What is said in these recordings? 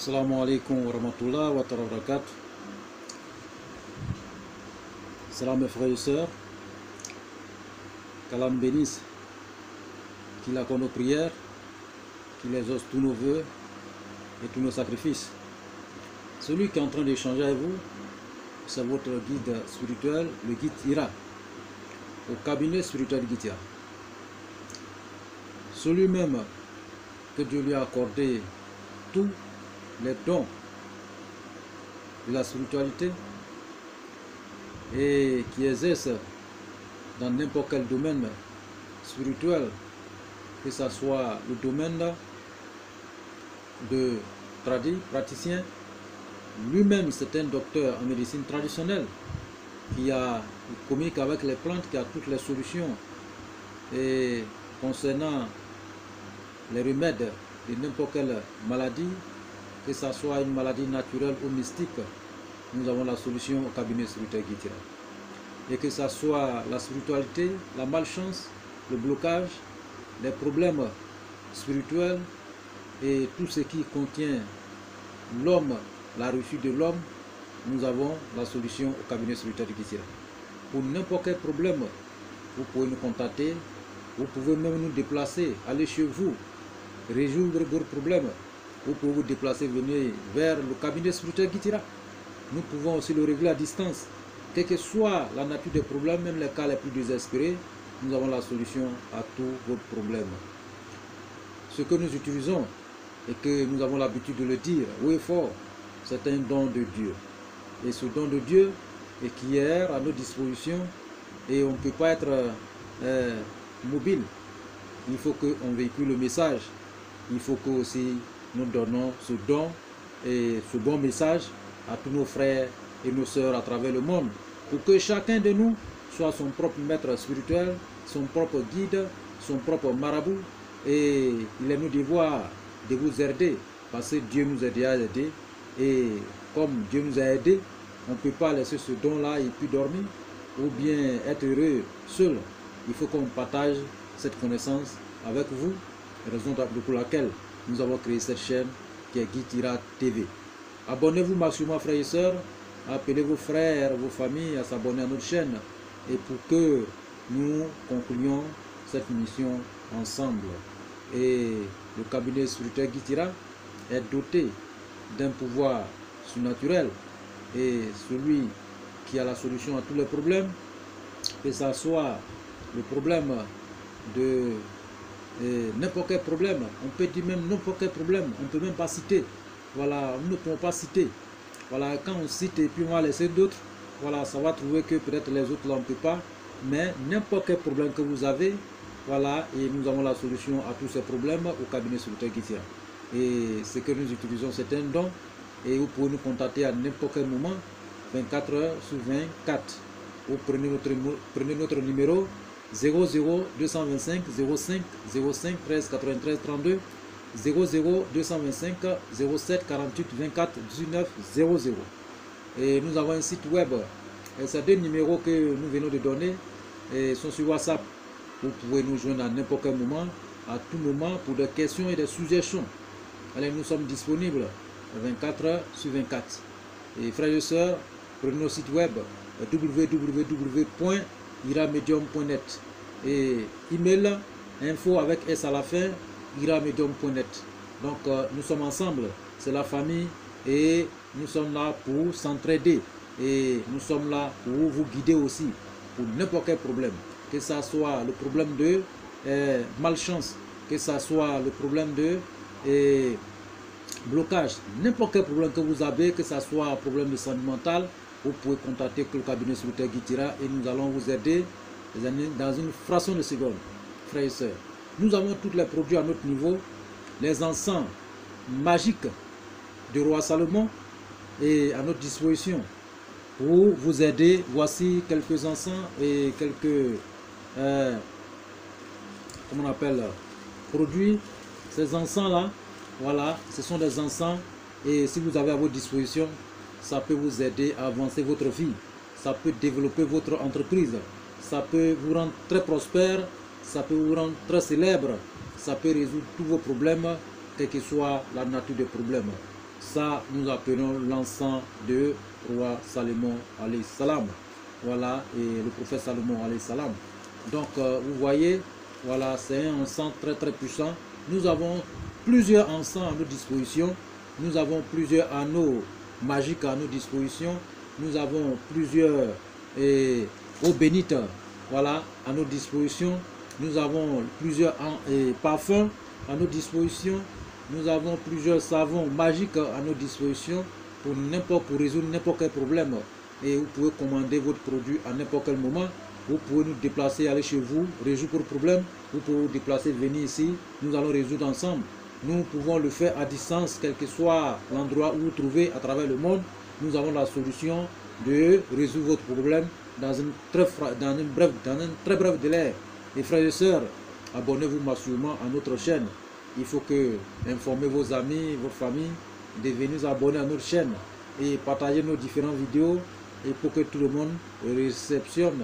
Assalamu alaikum wa rahmatullah wa barakatuh. Salam mes frères et sœurs. Qu'Allah nous bénisse, qu'il accorde nos prières, qu'il exauce tous nos vœux et tous nos sacrifices. Celui qui est en train d'échanger avec vous, c'est votre guide spirituel, le guide Ira, au cabinet spirituel guide Ira. Celui même que Dieu lui a accordé tous les dons de la spiritualité et qui exerce dans n'importe quel domaine spirituel, que ce soit le domaine de praticien. Lui-même, c'est un docteur en médecine traditionnelle qui communique avec les plantes, qui a toutes les solutions. Et concernant les remèdes de n'importe quelle maladie, que ce soit une maladie naturelle ou mystique, nous avons la solution au cabinet spirituel Guide Ira. Et que ce soit la spiritualité, la malchance, le blocage, les problèmes spirituels et tout ce qui contient l'homme, la réussite de l'homme, nous avons la solution au cabinet spirituel Guide Ira. Pour n'importe quel problème, vous pouvez nous contacter, vous pouvez même nous déplacer, aller chez vous, résoudre vos problèmes. Vous pouvez vous déplacer, venir vers le cabinet spirituel Guide Ira. Nous pouvons aussi le régler à distance. Quelle que soit la nature des problèmes, même les cas les plus désespérés, nous avons la solution à tous vos problèmes. Ce que nous utilisons et que nous avons l'habitude de le dire haut et fort, c'est un don de Dieu. Et ce don de Dieu est qui est à notre disposition et on ne peut pas être mobile. Il faut qu'on véhicule le message. Il faut que aussi nous donnons ce don et ce bon message à tous nos frères et nos sœurs à travers le monde, pour que chacun de nous soit son propre maître spirituel, son propre guide, son propre marabout, et il est nos devoirs de vous aider, parce que Dieu nous a déjà aidés, et comme Dieu nous a aidés, on ne peut pas laisser ce don-là et puis dormir, ou bien être heureux seul. Il faut qu'on partage cette connaissance avec vous, raison pour laquelle nous avons créé cette chaîne qui est Guide Ira TV. Abonnez-vous massivement, frères et sœurs, appelez vos frères, vos familles à s'abonner à notre chaîne et pour que nous concluions cette mission ensemble. Et le cabinet spirituel Guide Ira est doté d'un pouvoir surnaturel et celui qui a la solution à tous les problèmes, que ce soit le problème de n'importe quel problème, on peut dire même n'importe quel problème, on ne peut même pas citer. Voilà, nous ne pouvons pas citer. Voilà, quand on cite et puis on va laisser d'autres, voilà, ça va trouver que peut-être les autres là on ne peut pas. Mais n'importe quel problème que vous avez, voilà, et nous avons la solution à tous ces problèmes au cabinet spirituel Guide Ira. Et ce que nous utilisons, c'est un don. Et vous pouvez nous contacter à n'importe quel moment, 24 heures sur 24. Vous prenez notre numéro 00 225 05 05 13 93 32 00 225 07 48 24 19 00. Et nous avons un site web. Et ces deux numéros que nous venons de donner sont sur WhatsApp. Vous pouvez nous joindre à n'importe quel moment, à tout moment, pour des questions et des suggestions. Allez, nous sommes disponibles 24 heures sur 24. Et frères et sœurs, prenez nos sites web www.iramedium.net et email info avec S à la fin, iramedium.net. Donc nous sommes ensemble, c'est la famille et nous sommes là pour s'entraider et nous sommes là pour vous guider aussi pour n'importe quel problème, que ce soit le problème de malchance, que ce soit le problème de blocage, n'importe quel problème que vous avez, que ce soit un problème de santé mentale, vous pouvez contacter le cabinet spirituel Guide Ira et nous allons vous aider dans une fraction de seconde, frères et sœurs. Nous avons tous les produits à notre niveau, les encens magiques du roi Salomon et à notre disposition pour vous aider. Voici quelques encens et quelques comment on appelle produits. Ces encens là, voilà, ce sont des encens et si vous avez à votre disposition, ça peut vous aider à avancer votre vie, ça peut développer votre entreprise, ça peut vous rendre très prospère, ça peut vous rendre très célèbre, ça peut résoudre tous vos problèmes, quelle que soit la nature des problèmes. Ça, nous appelons l'encens de roi Salomon alayhi salam. Voilà, et le prophète Salomon alayhi salam. Donc, vous voyez, voilà, c'est un encens très très puissant. Nous avons plusieurs encens à nos dispositions. Nous avons plusieurs anneaux magiques à nos dispositions. Nous avons plusieurs eaux bénites, voilà, à nos dispositions. Nous avons plusieurs parfums à nos dispositions. Nous avons plusieurs savons magiques à nos dispositions pour résoudre n'importe quel problème. Et vous pouvez commander votre produit à n'importe quel moment. Vous pouvez nous déplacer, aller chez vous, résoudre vos problèmes. Vous pouvez vous déplacer, venir ici. Nous allons résoudre ensemble. Nous pouvons le faire à distance, quel que soit l'endroit où vous vous trouvez à travers le monde. Nous avons la solution de résoudre votre problème dans un très bref délai. Et frères et sœurs, abonnez-vous massivement à notre chaîne. Il faut que informez vos amis, vos familles, de venir abonner à notre chaîne et partager nos différentes vidéos et pour que tout le monde réceptionne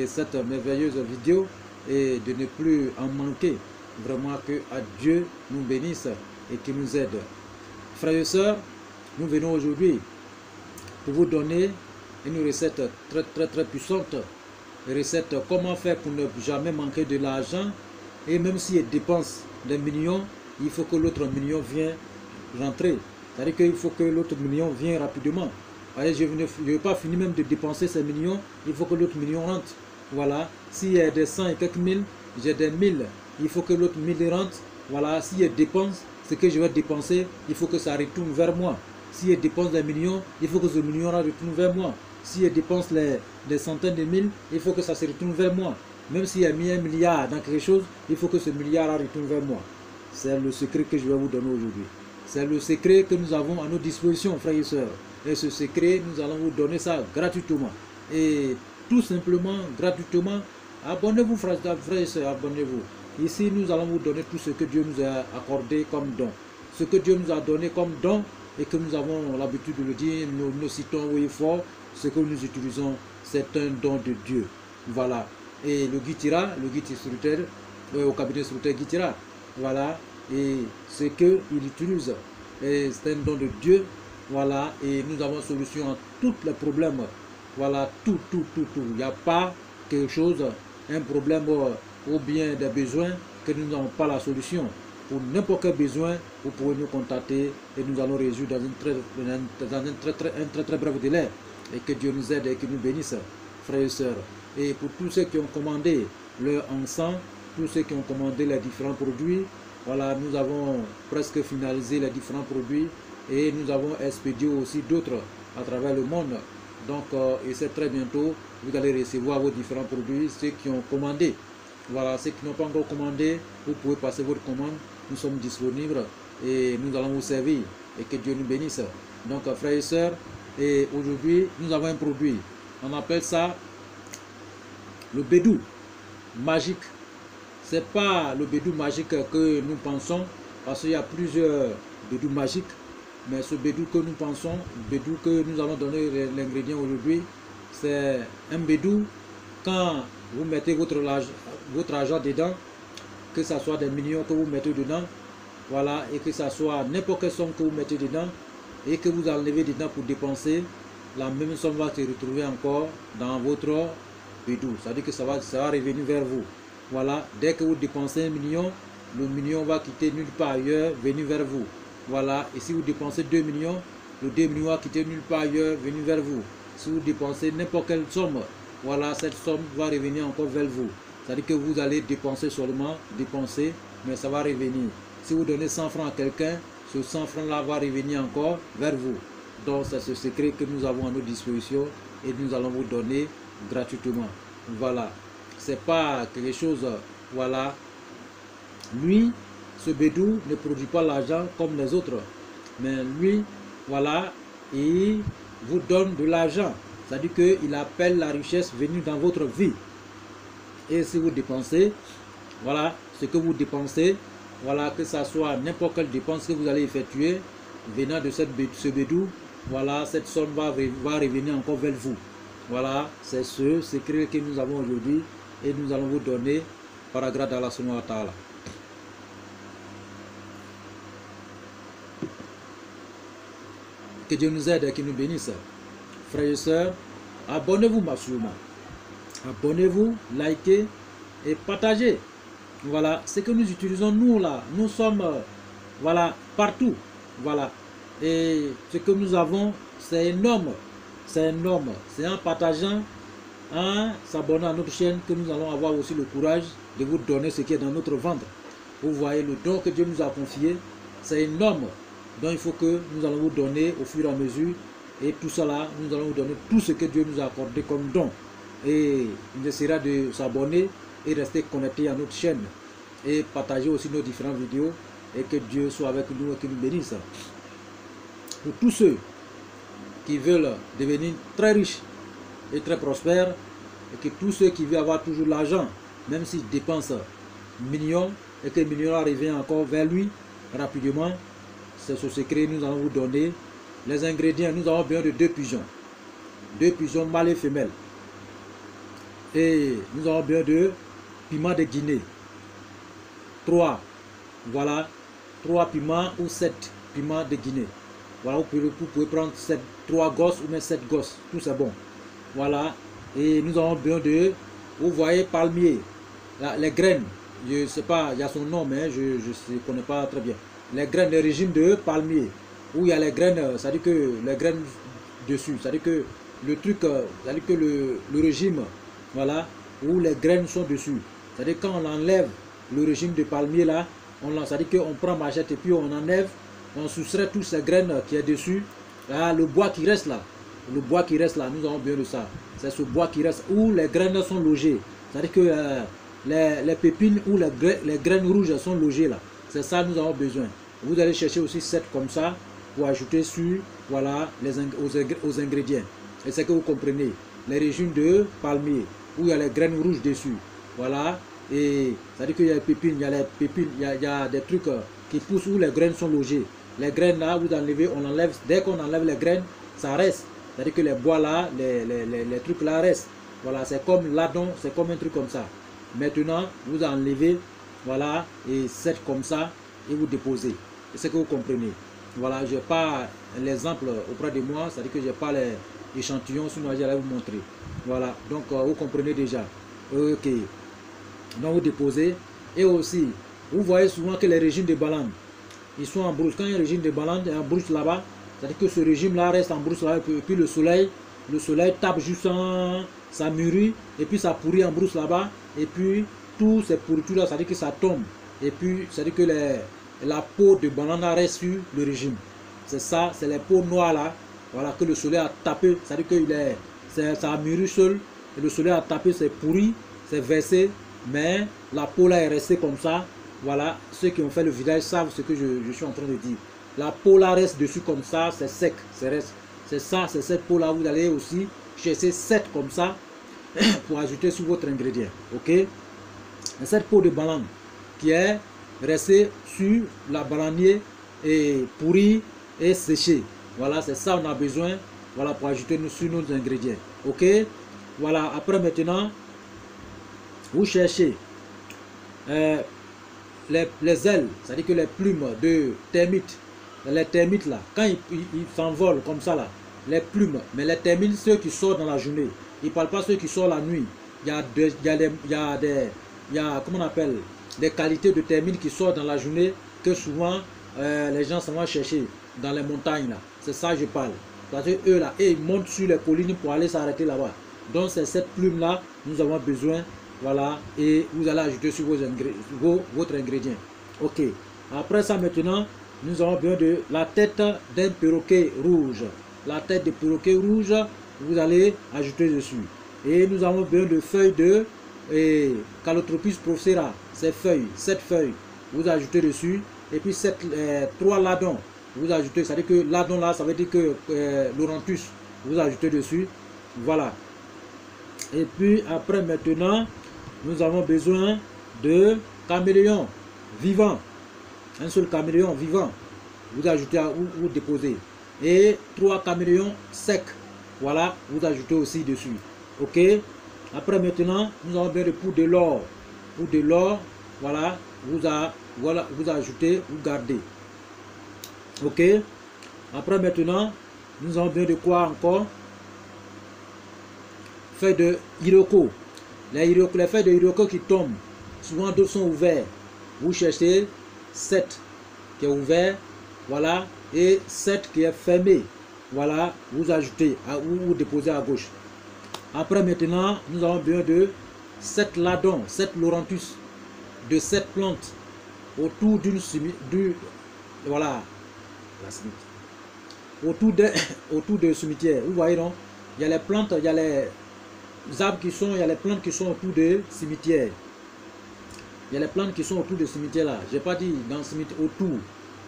cette merveilleuse vidéo et de ne plus en manquer. Vraiment que Dieu nous bénisse et qu'il nous aide. Frères et sœurs, nous venons aujourd'hui pour vous donner une recette très puissante. Une recette comment faire pour ne jamais manquer de l'argent, et même si il dépense des millions, il faut que l'autre million vienne rentrer. C'est-à-dire qu'il faut que l'autre million vienne rapidement. Allez, je ne vais pas finir même de dépenser ces millions, il faut que l'autre million rentre. Voilà, s'il y a des 100 et quelques mille, j'ai des 1000, il faut que l'autre 1000 rentre. Voilà, s'il y a dépense, ce que je vais dépenser, il faut que ça retourne vers moi. S'il y a dépense des millions, il faut que ce million retourne vers moi. S'il y a dépense des centaines de mille, il faut que ça se retourne vers moi. Même s'il y a mis un milliard dans quelque chose, il faut que ce milliard retourne vers moi. C'est le secret que je vais vous donner aujourd'hui. C'est le secret que nous avons à nos dispositions, frères et sœurs. Et ce secret, nous allons vous donner ça gratuitement. Et tout simplement, gratuitement, abonnez-vous, frères et sœurs, abonnez-vous. Ici, nous allons vous donner tout ce que Dieu nous a accordé comme don. Ce que Dieu nous a donné comme don, et que nous avons l'habitude de le dire, nous citons oui fort, ce que nous utilisons, c'est un don de Dieu. Voilà. Et le guide instructeur, au cabinet instructeur Guitira, voilà. Et ce qu'il utilise, c'est un don de Dieu. Voilà. Et nous avons solution à tous les problèmes. Voilà. Tout. Il n'y a pas quelque chose, un problème ou bien des besoins que nous n'avons pas la solution. Pour n'importe quel besoin, vous pouvez nous contacter et nous allons résoudre dans un très bref délai. Et que Dieu nous aide et qu'il nous bénisse, frères et sœurs. Et pour tous ceux qui ont commandé leur encens, tous ceux qui ont commandé les différents produits, voilà, nous avons presque finalisé les différents produits et nous avons expédié aussi d'autres à travers le monde. Donc, et c'est très bientôt, vous allez recevoir vos différents produits, ceux qui ont commandé. Voilà, ceux qui n'ont pas encore commandé, vous pouvez passer votre commande. Nous sommes disponibles et nous allons vous servir et que Dieu nous bénisse. Donc, frères et sœurs, et aujourd'hui, nous avons un produit. On appelle ça le bédou magique. Ce n'est pas le bédou magique que nous pensons, parce qu'il y a plusieurs bédous magiques. Mais ce bédou que nous pensons, le bédou que nous allons donner l'ingrédient aujourd'hui, c'est un bédou. Quand vous mettez votre argent dedans, que ce soit des millions que vous mettez dedans, voilà, et que ce soit n'importe quelle somme que vous mettez dedans, et que vous enlevez dedans pour dépenser, la même somme va se retrouver encore dans votre bédou. C'est-à-dire que ça va revenir vers vous. Voilà, dès que vous dépensez 1 million, le million va quitter nulle part ailleurs, venir vers vous. Voilà, et si vous dépensez 2 millions, le 2 millions va quitter nulle part ailleurs, venir vers vous. Si vous dépensez n'importe quelle somme, voilà, cette somme va revenir encore vers vous. C'est-à-dire que vous allez dépenser seulement, dépenser, mais ça va revenir. Si vous donnez 100 francs à quelqu'un, ce 100 francs-là va revenir encore vers vous. Donc c'est ce secret que nous avons à nos dispositions et nous allons vous donner gratuitement. Voilà. C'est pas quelque chose, voilà. Lui, ce bédou ne produit pas l'argent comme les autres. Mais lui, voilà, il vous donne de l'argent. C'est-à-dire qu'il appelle la richesse venue dans votre vie. Et si vous dépensez, voilà, ce que vous dépensez, voilà, que ce soit n'importe quelle dépense que vous allez effectuer, venant de ce bédou, voilà, cette somme va revenir encore vers vous. Voilà, c'est ce secret que nous avons aujourd'hui et nous allons vous donner par la grâce d'Allah subhanahu wa ta'ala. Que Dieu nous aide et qu'il nous bénisse. Frères et sœurs, abonnez-vous massivement. Abonnez-vous, likez et partagez. Voilà, ce que nous utilisons nous là, nous sommes voilà, partout. Voilà. Et ce que nous avons, c'est énorme. C'est énorme. C'est en partageant, en s'abonnant à notre chaîne que nous allons avoir aussi le courage de vous donner ce qui est dans notre ventre. Vous voyez le don que Dieu nous a confié, c'est énorme. Donc il faut que nous allons vous donner au fur et à mesure. Et tout cela, nous allons vous donner tout ce que Dieu nous a accordé comme don. Et il essaiera de s'abonner et rester connecté à notre chaîne. Et partager aussi nos différentes vidéos. Et que Dieu soit avec nous et qu'il nous bénisse. Pour tous ceux qui veulent devenir très riches et très prospères, et que tous ceux qui veulent avoir toujours l'argent, même s'ils dépensent millions, et que le million revient encore vers lui rapidement, c'est ce secret nous allons vous donner. Les ingrédients, nous avons besoin de 2 pigeons. 2 pigeons mâles et femelles. Et nous avons besoin de piments de Guinée. 3. Voilà. 3 piments ou 7 piments de Guinée. Voilà, vous pouvez prendre 3 gosses ou même 7 gosses. Tout c'est bon. Voilà. Et nous avons besoin de, vous voyez, palmier. Là, les graines. Je ne sais pas, il y a son nom, mais je ne connais pas très bien. Les graines, le régime de palmier. Où il y a les graines, c'est-à-dire que les graines dessus. C'est-à-dire que le truc, c'est-à-dire que le régime, voilà, où les graines sont dessus. C'est-à-dire quand on enlève le régime de palmier là, c'est-à-dire qu'on prend machette et puis on enlève, on soustrait toutes ces graines qui est dessus. Là, le bois qui reste là, le bois qui reste là, nous avons besoin de ça. C'est ce bois qui reste où les graines sont logées. C'est-à-dire que les pépines ou les graines rouges sont logées là. C'est ça nous avons besoin. Vous allez chercher aussi 7 comme ça pour ajouter sur, voilà, aux ingrédients. Et c'est que vous comprenez. Les régimes de palmier où il y a les graines rouges dessus. Voilà. Et c'est-à-dire qu'il y a les pépines, il y a des trucs qui poussent où les graines sont logées. Les graines là, vous enlevez, on enlève, dès qu'on enlève les graines, ça reste. C'est-à-dire que les bois là, les trucs là restent. Voilà, c'est comme ladon, c'est comme un truc comme ça. Maintenant, vous enlevez, voilà, et 7 comme ça, et vous déposez. C'est ce que vous comprenez. Voilà, je n'ai pas l'exemple auprès de moi, c'est-à-dire que je n'ai pas les échantillons, sinon j'allais vous montrer. Voilà, donc vous comprenez déjà. Ok. Donc vous déposez. Et aussi, vous voyez souvent que les régimes de banane, ils sont en brousse. Quand il y a un régime de banane, il y a un brousse là-bas, c'est-à-dire que ce régime-là reste en brousse là-bas, et puis le soleil tape juste ça mûrit, et puis ça pourrit en brousse là-bas, et puis tout ces pourritures-là, c'est-à-dire que ça tombe. Et puis, c'est-à-dire que la peau de banane reste sur le régime. C'est ça, c'est les peaux noires là, voilà, que le soleil a tapé, c'est-à-dire que ça a mûri seul, et le soleil a tapé, c'est pourri, c'est versé, mais la peau là est restée comme ça. Voilà, ceux qui ont fait le vidage savent ce que je suis en train de dire. La peau là reste dessus comme ça, c'est sec, c'est ça, c'est cette peau là, vous allez aussi chercher 7 comme ça pour ajouter sur votre ingrédient, ok. Et cette peau de banane qui est restée sur la bananier et pourrie et séchée, voilà, c'est ça on a besoin, voilà, pour ajouter sur nos ingrédients, ok. Voilà, après maintenant vous cherchez les ailes, c'est-à-dire que les plumes de termites, les termites là, quand ils s'envolent comme ça là, les plumes, mais les termites, ceux qui sortent dans la journée, ils ne parlent pas ceux qui sortent la nuit. Il y a comment on appelle, des qualités de termites qui sortent dans la journée que souvent les gens s'en vont chercher dans les montagnes là. C'est ça que je parle. Parce que eux là, ils montent sur les collines pour aller s'arrêter là-bas. Donc c'est cette plume là, nous avons besoin. Voilà, et vous allez ajouter sur votre ingrédient. Ok. Après ça maintenant, nous avons besoin de la tête d'un perroquet rouge. La tête de perroquet rouge, vous allez ajouter dessus. Et nous avons besoin de feuilles de Calotropis procera. Ces feuilles, 7 feuilles, vous ajoutez dessus. Et puis 3 ladons, vous ajoutez. C'est-à-dire que ladon là, ça veut dire que l'orantus, vous ajoutez dessus. Voilà. Et puis après maintenant, nous avons besoin de caméléon vivant. Un seul caméléon vivant. Vous ajoutez, vous déposez. Et 3 caméléons secs. Voilà, vous ajoutez aussi dessus. Ok. Après maintenant, nous avons besoin de poudre de l'or. Poudre de l'or, voilà, vous ajoutez, vous gardez. Ok. Après maintenant, Nous avons besoin de quoi encore? Feuilles de Iroko. Les feuilles de Iroko qui tombent, souvent d'autres sont ouverts. Vous cherchez 7 qui est ouvert, voilà, et 7 qui est fermé. Voilà, vous ajoutez ou vous déposez à gauche. Après maintenant, nous avons besoin de 7 ladons, 7 loranthus, de 7 plantes autour d'une voilà, autour de cimetière. Vous voyez non? Il y a les plantes, il y a les arbres qui sont, il y a les plantes qui sont autour de cimetière. Il y a les plantes qui sont autour de cimetière là. J'ai pas dit dans le cimetière, autour.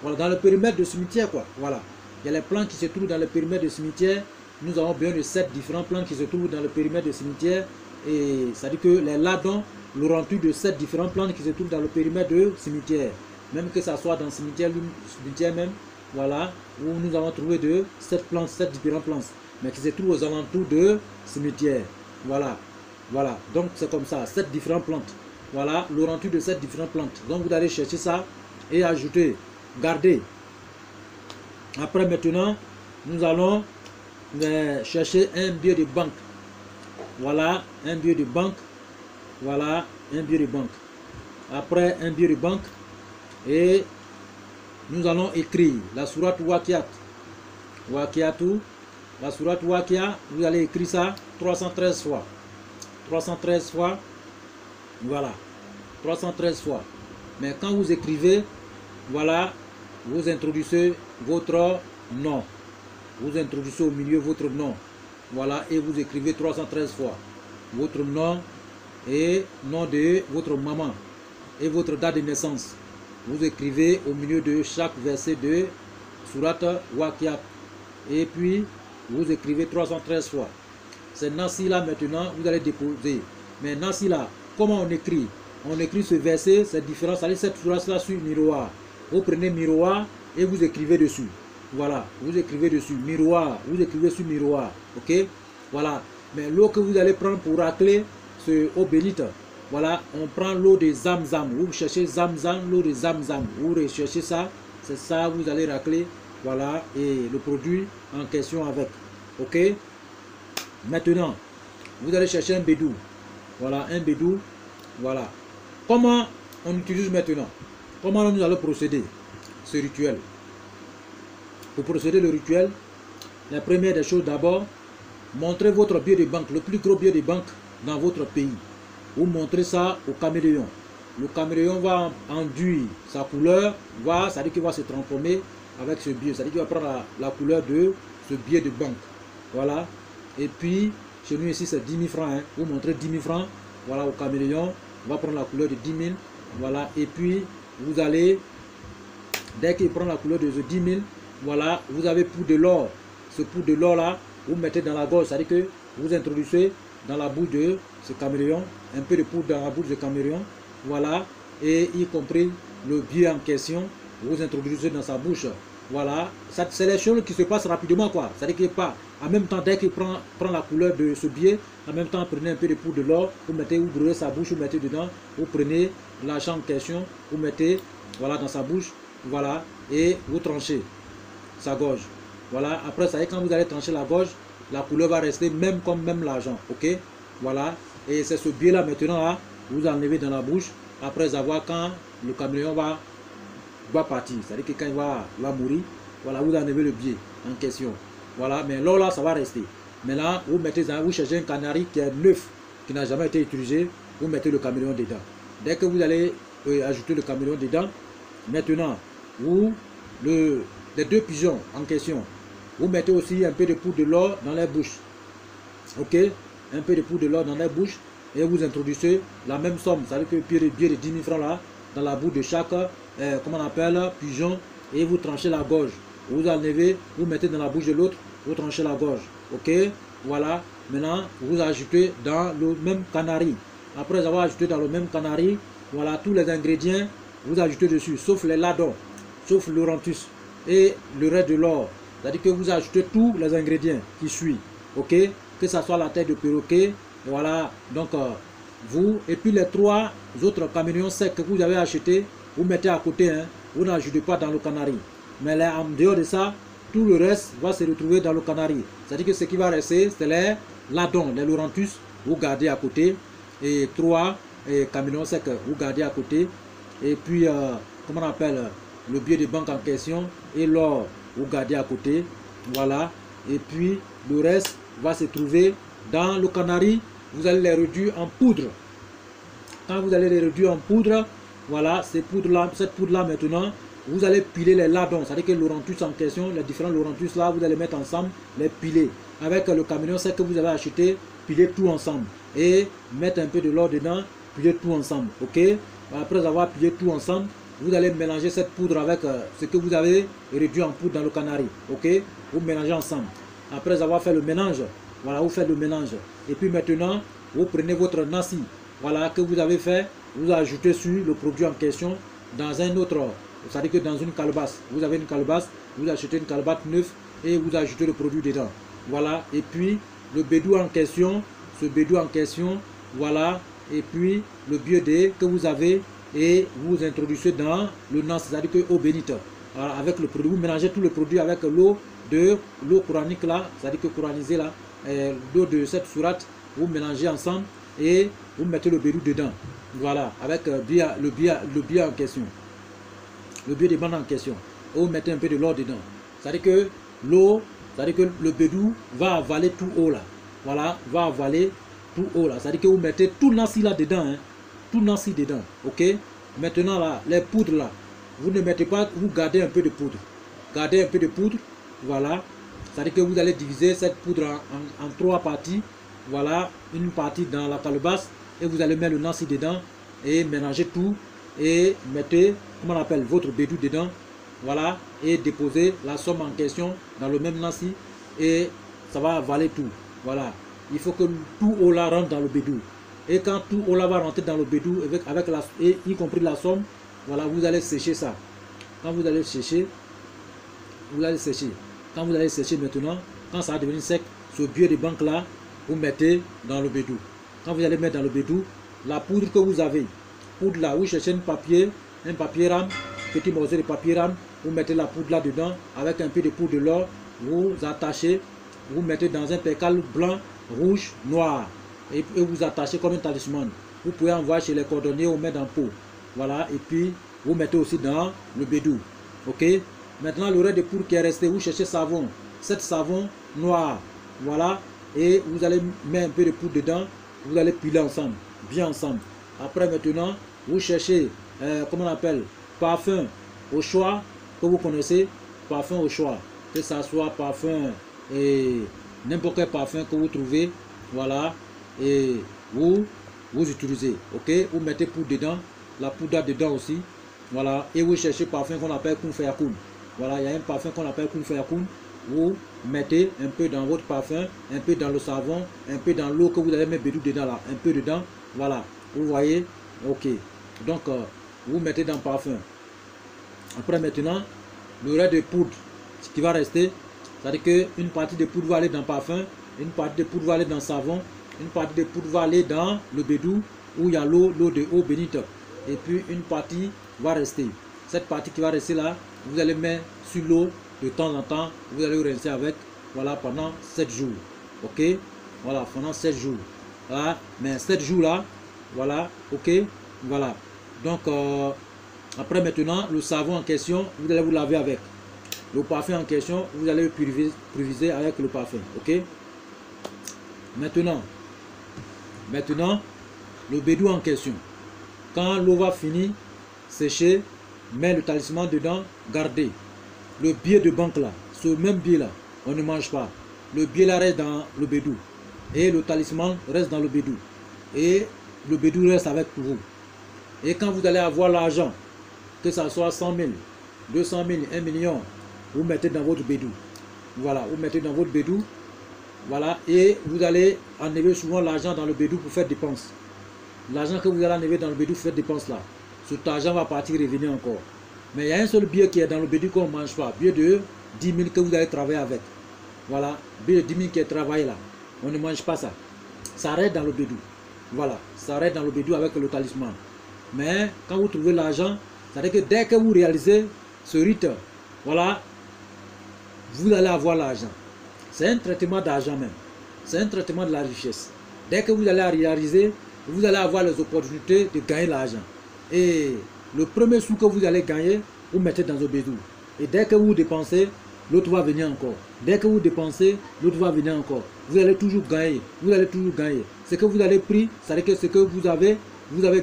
Voilà, dans le périmètre de cimetière quoi. Voilà. Il y a les plantes qui se trouvent dans le périmètre de cimetière. Nous avons besoin de 7 différentes plantes qui se trouvent dans le périmètre de cimetière. Et ça dit que les ladons l'orantus de 7 différentes plantes qui se trouvent dans le périmètre de cimetière. Même que ça soit dans le cimetière même, voilà, où nous avons trouvé de 7 plantes, 7 différentes plantes, mais qui se trouvent aux alentours de cimetière. Voilà, voilà. Donc c'est comme ça, 7 différentes plantes. Voilà, l'orantus de 7 différentes plantes. Donc vous allez chercher ça et ajouter, garder. Après maintenant, nous allons chercher un billet de banque. Voilà, un billet de banque. Voilà, un billet de banque. Après un billet de banque, et nous allons écrire la sourate Waqiat. Waqiatu, la sourate Waqia, vous allez écrire ça 313 fois. 313 fois, voilà, 313 fois. Mais quand vous écrivez, voilà, vous introduisez votre nom. Vous introduisez au milieu votre nom. Voilà, et vous écrivez 313 fois. Votre nom et nom de votre maman et votre date de naissance. Vous écrivez au milieu de chaque verset de sourate Waqiat. Et puis, vous écrivez 313 fois. C'est Nasi là maintenant, vous allez déposer. Mais Nasi là, comment on écrit? On écrit ce verset, c'est différent. Ça dit cette phrase là sur miroir. Vous prenez miroir et vous écrivez dessus. Voilà, vous écrivez dessus. Miroir, vous écrivez sur miroir. Ok? Voilà. Mais l'eau que vous allez prendre pour racler ce eau bénite, voilà, on prend l'eau de Zamzam. Vous cherchez Zamzam, l'eau de Zamzam. Vous recherchez ça, c'est ça, vous allez racler. Voilà, et le produit en question avec. Ok? Maintenant, vous allez chercher un bédou. Voilà, un bédou. Voilà. Comment on utilise maintenant? Comment nous allons procéder ce rituel? Pour procéder le rituel, la première des choses d'abord, montrez votre billet de banque, le plus gros billet de banque dans votre pays. Vous montrez ça au caméléon. Le caméléon va enduire sa couleur, ça dit qu'il va se transformer avec ce billet. Ça dit qu'il va prendre la couleur de ce billet de banque. Voilà. Et puis, chez nous ici, c'est 10 000 francs. Hein. Vous montrez 10 000 francs, voilà, au caméléon. On va prendre la couleur de 10 000. Voilà. Et puis, vous allez, dès qu'il prend la couleur de ce 10 000, voilà, vous avez poudre de l'or. Ce poudre de l'or là, vous mettez dans la gorge. Ça dit que vous introduisez dans la bouche de ce caméléon, un peu de poudre dans la bouche de caméléon, voilà, et y compris le billet en question, vous introduisez dans sa bouche, voilà, c'est les choses qui se passent rapidement quoi, ça dit qu'il pas, en même temps dès qu'il prend la couleur de ce billet, en même temps prenez un peu de poudre de l'or, vous mettez, vous brûlez sa bouche, vous mettez dedans, vous prenez l'argent en question, vous mettez, voilà, dans sa bouche, voilà, et vous tranchez sa gorge, voilà, après ça y est, quand vous allez trancher la gorge, la couleur va rester même comme même l'argent, ok? Voilà, et c'est ce billet là maintenant là, vous enlevez dans la bouche, après avoir quand le caméléon va partir, c'est-à-dire que quand il va mourir, voilà, vous enlevez le billet en question, voilà, mais là ça va rester. Maintenant, vous cherchez un canari qui est neuf, qui n'a jamais été utilisé, vous mettez le caméléon dedans. Dès que vous allez ajouter le caméléon dedans, maintenant, les deux pigeons en question, vous mettez aussi un peu de poudre de l'or dans les bouches. Ok? Un peu de poudre de l'or dans les bouches. Et vous introduisez la même somme. C'est-à-dire que le billet de 10 000 francs là, dans la bouche de chaque, comment on appelle, pigeon. Et vous tranchez la gorge. Vous enlevez, vous mettez dans la bouche de l'autre, vous tranchez la gorge. Ok? Voilà. Maintenant, vous ajoutez dans le même canari. Après avoir ajouté dans le même canari, voilà, tous les ingrédients, vous ajoutez dessus, sauf les ladons, sauf l'orantus et le reste de l'or. C'est-à-dire que vous ajoutez tous les ingrédients qui suivent, ok? Que ce soit la tête de perroquet, voilà, donc vous, et puis les 3 autres caméléons secs que vous avez achetés, vous mettez à côté, hein, vous n'ajoutez pas dans le canari. Mais là, en dehors de ça, tout le reste va se retrouver dans le canari. C'est-à-dire que ce qui va rester, c'est les ladons, les laurentus, vous gardez à côté, et 3 camions secs, vous gardez à côté, et puis, comment on appelle, le billet de banque en question, et l'or, vous gardez à côté, voilà, et puis le reste va se trouver dans le canari. Vous allez les réduire en poudre. Quand vous allez les réduire en poudre, voilà, cette poudre-là maintenant, vous allez piler les ladons, c'est-à-dire que l'aurantus en question, les différents laurentus là, vous allez mettre ensemble, les piler. Avec le camion sec que vous avez acheté, piler tout ensemble. Et mettre un peu de l'or dedans, piler tout ensemble. Ok? Après avoir pilé tout ensemble, vous allez mélanger cette poudre avec ce que vous avez réduit en poudre dans le canari. Ok? Vous mélangez ensemble. Après avoir fait le mélange, voilà, vous faites le mélange. Et puis maintenant, vous prenez votre nasi, voilà, que vous avez fait, vous ajoutez sur le produit en question dans un autre, c'est-à-dire que dans une calebasse. Vous avez une calebasse, vous achetez une calebasse neuve et vous ajoutez le produit dedans. Voilà, et puis le bédou en question, ce bédou en question, voilà, et puis le biodé que vous avez et vous introduisez dans le nasi, c'est-à-dire que eau bénite. Voilà, avec le produit, vous mélangez tout le produit avec l'eau coranique là, c'est-à-dire que coranisée là, l'eau de cette sourate, vous mélangez ensemble et vous mettez le bédou dedans. Voilà, avec le biais en question, le biais de bande en question. Et vous mettez un peu de l'eau dedans. C'est-à-dire que l'eau, c'est-à-dire que le bédou va avaler tout haut là. Voilà, va avaler tout haut là. C'est-à-dire que vous mettez tout le nasi là dedans, hein, tout le nasi dedans. Ok. Maintenant là, les poudres là, vous ne mettez pas, vous gardez un peu de poudre. Gardez un peu de poudre. Voilà. C'est-à-dire que vous allez diviser cette poudre en 3 parties. Voilà, une partie dans la calebasse et vous allez mettre le nasi dedans et mélanger tout et mettez, comment on appelle, votre bédou dedans. Voilà, et déposer la somme en question dans le même nasi et ça va avaler tout. Voilà, il faut que tout eau là rentre dans le bédou. Et quand tout eau là va rentrer dans le bédou avec la, et y compris la somme, voilà, vous allez sécher ça. Quand vous allez sécher, vous allez sécher. Quand vous allez sécher maintenant, quand ça va devenir sec, ce billet de banque là, vous mettez dans le bédou. Quand vous allez mettre dans le bédou, la poudre que vous avez, poudre là, vous cherchez un papier rame, petit morceau de papier rame, vous mettez la poudre là dedans, avec un peu de poudre de l'or, vous attachez, vous mettez dans un percal blanc, rouge, noir, et vous attachez comme un talisman. Vous pouvez envoyer chez les cordonniers ou mettre en pot. Voilà, et puis vous mettez aussi dans le bédou. Ok? Maintenant, le reste de poudre qui est resté, vous cherchez savon, cette savon noir, voilà, et vous allez mettre un peu de poudre dedans, vous allez piler ensemble, bien ensemble. Après maintenant, vous cherchez, comment on appelle, parfum au choix, que vous connaissez, parfum au choix, que ça soit parfum et n'importe quel parfum que vous trouvez, voilà, et vous utilisez, ok, vous mettez poudre dedans, la poudre dedans aussi, voilà, et vous cherchez parfum qu'on appelle Kun Fayakun. Voilà, il y a un parfum qu'on appelle Kun Fayakun. Vous mettez un peu dans votre parfum, un peu dans le savon, un peu dans l'eau que vous allez mettre bédou dedans là, un peu dedans, voilà, vous voyez, ok. Donc, vous mettez dans le parfum. Après maintenant, le reste de poudre, ce qui va rester, c'est-à-dire qu'une partie de poudre va aller dans le parfum, une partie de poudre va aller dans le savon, une partie de poudre va aller dans le bédou où il y a l'eau de eau bénite. Et puis une partie va rester. Cette partie qui va rester là, vous allez mettre sur l'eau de temps en temps, vous allez rincer avec, voilà, pendant 7 jours. Ok? Voilà, pendant 7 jours. Voilà, mais 7 jours là, voilà, ok? Voilà. Donc, après maintenant, le savon en question, vous allez vous laver avec. Le parfum en question, vous allez pulvériser avec le parfum. Ok? Maintenant, le bédou en question. Quand l'eau va finir, sécher, mets le talisman dedans, gardez. Le billet de banque là, ce même billet là, on ne mange pas. Le billet là reste dans le bédou. Et le talisman reste dans le bédou. Et le bédou reste avec vous. Et quand vous allez avoir l'argent, que ça soit 100 000, 200 000, 1 million, vous mettez dans votre bédou. Voilà, vous mettez dans votre bédou. Voilà, et vous allez enlever souvent l'argent dans le bédou pour faire dépense. L'argent que vous allez enlever dans le bédou pour faire dépense là, cet argent va partir revenir encore. Mais il y a un seul billet qui est dans le bédou qu'on ne mange pas. Billet de 10 000 que vous allez travailler avec. Voilà, billet de 10 000 qui est travaillé là. On ne mange pas ça. Ça reste dans le bédou. Voilà, ça reste dans le bédou avec le talisman. Mais quand vous trouvez l'argent, c'est-à-dire que dès que vous réalisez ce rite, voilà, vous allez avoir l'argent. C'est un traitement d'argent même. C'est un traitement de la richesse. Dès que vous allez réaliser, vous allez avoir les opportunités de gagner l'argent. Et le premier sou que vous allez gagner, vous mettez dans un bédou. Et dès que vous dépensez, l'autre va venir encore. Dès que vous dépensez, l'autre va venir encore. Vous allez toujours gagner. Vous allez toujours gagner. Ce que vous avez pris, c'est-à-dire que ce que vous avez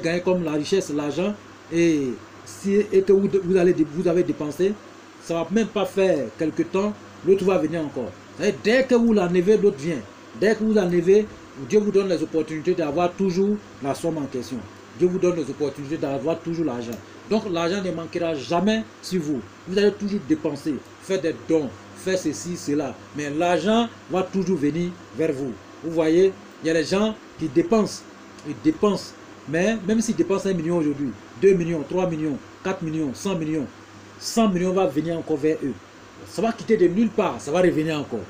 gagné comme la richesse, l'argent, et que vous avez dépensé, ça ne va même pas faire quelque temps, l'autre va venir encore. Dès que vous l'enlevez, l'autre vient. Dès que vous l'enlevez, Dieu vous donne les opportunités d'avoir toujours la somme en question. Dieu vous donne les opportunités d'avoir toujours l'argent. Donc l'argent ne manquera jamais sur vous. Vous allez toujours dépenser, faire des dons, faire ceci, cela. Mais l'argent va toujours venir vers vous. Vous voyez, il y a des gens qui dépensent. Ils dépensent. Mais même s'ils dépensent 1 million aujourd'hui, 2 millions, 3 millions, 4 millions, 100 millions, 100 millions va venir encore vers eux. Ça va quitter de nulle part, ça va revenir encore.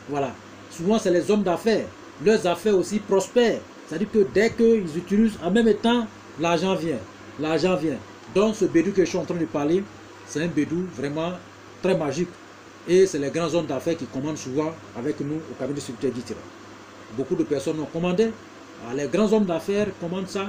Voilà. Souvent, c'est les hommes d'affaires. Leurs affaires aussi prospèrent. C'est-à-dire que dès qu'ils utilisent, en même temps, l'argent vient. L'argent vient. Donc, ce bédou que je suis en train de parler, c'est un bédou vraiment très magique. Et c'est les grands hommes d'affaires qui commandent souvent avec nous au cabinet de Structure Guitira. Beaucoup de personnes ont commandé. Alors, les grands hommes d'affaires commandent ça.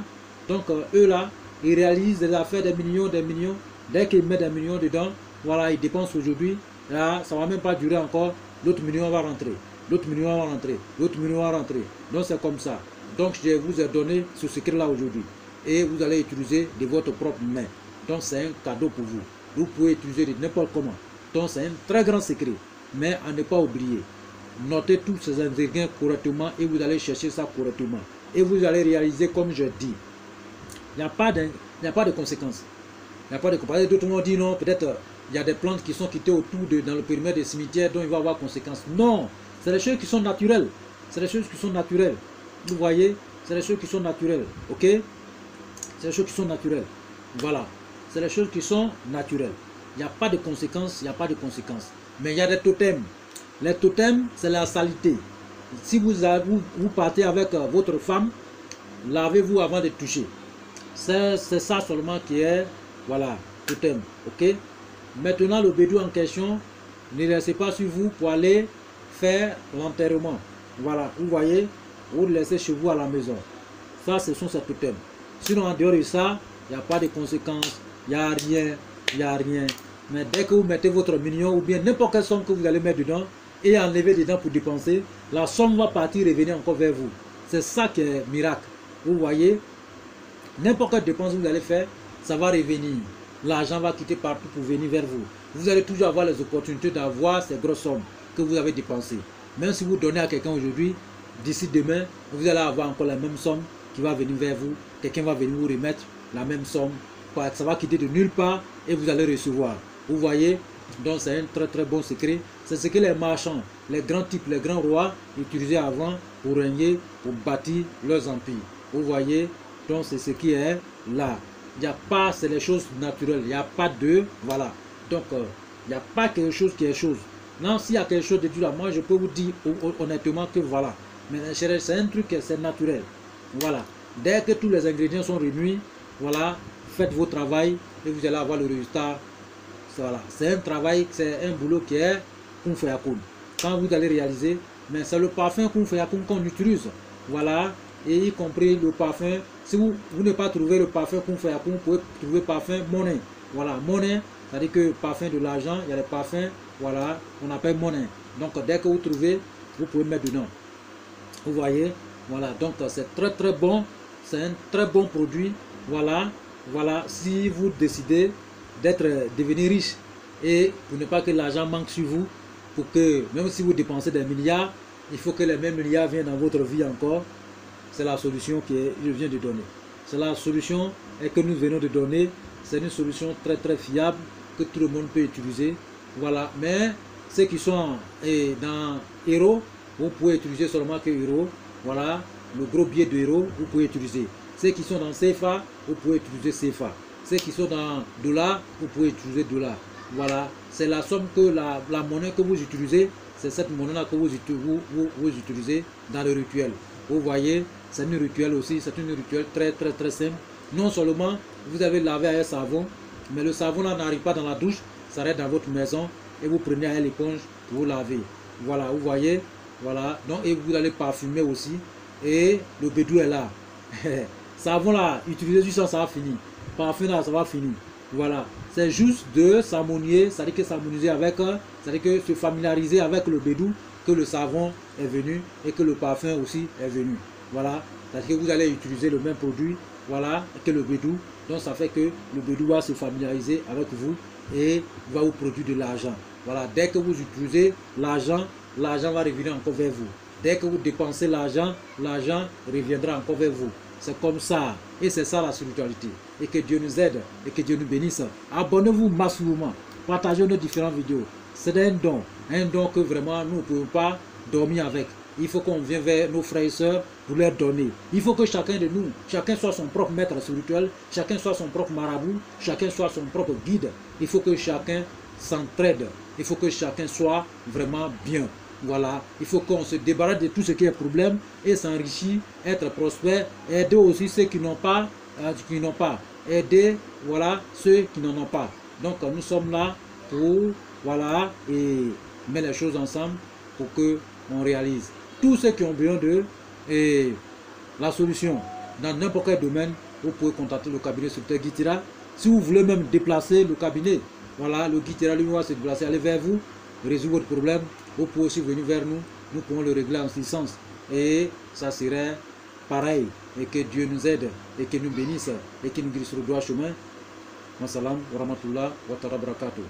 Donc, eux là, ils réalisent des affaires des millions, des millions. Dès qu'ils mettent des millions dedans, voilà, ils dépensent aujourd'hui. Là, ça ne va même pas durer encore. L'autre million va rentrer. L'autre million va rentrer. L'autre million va rentrer. Donc, c'est comme ça. Donc, je vous ai donné ce secret-là aujourd'hui. Et vous allez utiliser de votre propre main. Donc, c'est un cadeau pour vous. Vous pouvez utiliser de n'importe comment. Donc, c'est un très grand secret. Mais à ne pas oublier. Notez tous ces ingrédients correctement et vous allez chercher ça correctement. Et vous allez réaliser comme je dis. Il n'y a pas de conséquences. Il n'y a pas de conséquences. D'autres m'ont dit non, peut-être il y a des plantes qui sont quittées autour dans le périmètre des cimetières dont il va y avoir conséquences. Non, c'est des choses qui sont naturelles. C'est des choses qui sont naturelles. Vous voyez, c'est des choses qui sont naturelles. Ok? C'est des choses qui sont naturelles. Voilà. C'est des choses qui sont naturelles. Il n'y a pas de conséquences, il n'y a pas de conséquences. Mais il y a des totems. Les totems, c'est la saleté. Si vous partez avec votre femme, lavez-vous avant de toucher. C'est ça seulement qui est, voilà, totem. Ok? Maintenant, le bédou en question, ne laissez pas sur vous pour aller faire l'enterrement. Voilà, vous voyez, vous le laissez chez vous à la maison. Ça, ce sont ces totems. Sinon, en dehors de ça, il n'y a pas de conséquences, il n'y a rien, il n'y a rien. Mais dès que vous mettez votre million ou bien n'importe quelle somme que vous allez mettre dedans et enlever dedans pour dépenser, la somme va partir et revenir encore vers vous. C'est ça qui est miracle. Vous voyez, n'importe quelle dépense que vous allez faire, ça va revenir. L'argent va quitter partout pour venir vers vous. Vous allez toujours avoir les opportunités d'avoir ces grosses sommes que vous avez dépensées. Même si vous donnez à quelqu'un aujourd'hui, d'ici demain, vous allez avoir encore la même somme qui va venir vers vous. Quelqu'un va venir vous remettre la même somme. Ça va quitter de nulle part et vous allez recevoir. Vous voyez, donc c'est un très très bon secret. C'est ce que les marchands, les grands types, les grands rois utilisaient avant pour régner, pour bâtir leurs empires. Vous voyez, donc c'est ce qui est là. Il n'y a pas, c'est les choses naturelles. Il n'y a pas de, voilà. Donc, il n'y a pas quelque chose qui est chose. Non, s'il y a quelque chose de dur à moi, je peux vous dire honnêtement que voilà. Mais c'est un truc, c'est naturel. Voilà. Dès que tous les ingrédients sont réunis, voilà, faites vos travail et vous allez avoir le résultat. Voilà. C'est un travail, c'est un boulot qui est Kun Fayakun. Quand vous allez réaliser, mais c'est le parfum Kun Fayakun qu'on utilise. Voilà. Et y compris le parfum. Si vous n'avez pas trouvé le parfum Kun Fayakun, vous pouvez trouver le parfum monnaie. Voilà, monnaie, c'est-à-dire que parfum de l'argent, il y a des parfums, voilà, on appelle monnaie. Donc dès que vous trouvez, vous pouvez mettre dedans. Vous voyez, voilà, donc c'est très très bon, c'est un très bon produit. Voilà, voilà, si vous décidez devenir riche et pour ne pas que l'argent manque sur vous, pour que même si vous dépensez des milliards, il faut que les mêmes milliards viennent dans votre vie encore. C'est la solution que je viens de donner. C'est la solution que nous venons de donner. C'est une solution très très fiable que tout le monde peut utiliser. Voilà. Mais ceux qui sont dans Euro, vous pouvez utiliser seulement que Euro. Voilà. Le gros billet de Euro, vous pouvez utiliser. Ceux qui sont dans CFA, vous pouvez utiliser CFA. Ceux qui sont dans dollars, vous pouvez utiliser dollars. Voilà. C'est la somme que la monnaie que vous utilisez, c'est cette monnaie-là que vous utilisez dans le rituel. Vous voyez, c'est une rituel aussi, c'est une rituel très très très simple. Non seulement vous avez lavé avec un savon, mais le savon là n'arrive pas dans la douche, ça reste dans votre maison et vous prenez à l'éponge pour vous laver. Voilà, vous voyez, voilà, donc et vous allez parfumer aussi, et le bédou est là. Savon là, utilisez du sang, ça va finir. Parfum là, ça va finir. Voilà, c'est juste de s'harmonier, c'est-à-dire que s'harmoniser avec, c'est-à-dire que se familiariser avec le bédou, que le savon est venu et que le parfum aussi est venu. Voilà, c'est-à-dire que vous allez utiliser le même produit, voilà, que le bédou. Donc ça fait que le bédou va se familiariser avec vous et va vous produire de l'argent. Voilà, dès que vous utilisez l'argent, l'argent va revenir encore vers vous. Dès que vous dépensez l'argent, l'argent reviendra encore vers vous. C'est comme ça. Et c'est ça la spiritualité. Et que Dieu nous aide et que Dieu nous bénisse. Abonnez-vous massivement. Partagez nos différentes vidéos. C'est un don. Un don que vraiment nous ne pouvons pas dormir avec. Il faut qu'on vienne vers nos frères et sœurs pour leur donner. Il faut que chacun de nous, chacun soit son propre maître spirituel, chacun soit son propre marabout, chacun soit son propre guide. Il faut que chacun s'entraide. Il faut que chacun soit vraiment bien. Voilà, il faut qu'on se débarrasse de tout ce qui est problème et s'enrichir, être prospère, aider aussi ceux qui n'ont pas, aider voilà, ceux qui n'en ont pas. Donc nous sommes là pour, voilà, et mettre les choses ensemble pour que on réalise. Tous ceux qui ont besoin de la solution dans n'importe quel domaine, vous pouvez contacter le cabinet Dr Guitira. Si vous voulez même déplacer le cabinet, voilà, le Guitira lui va se déplacer, aller vers vous, résoudre votre problème. Vous pouvez aussi venir vers nous, nous pouvons le régler en ce sens. Et ça serait pareil. Et que Dieu nous aide, et qu'il nous bénisse, et qu'il nous guide sur le droit chemin. Wa salam wa rahmatullah wa barakatuh.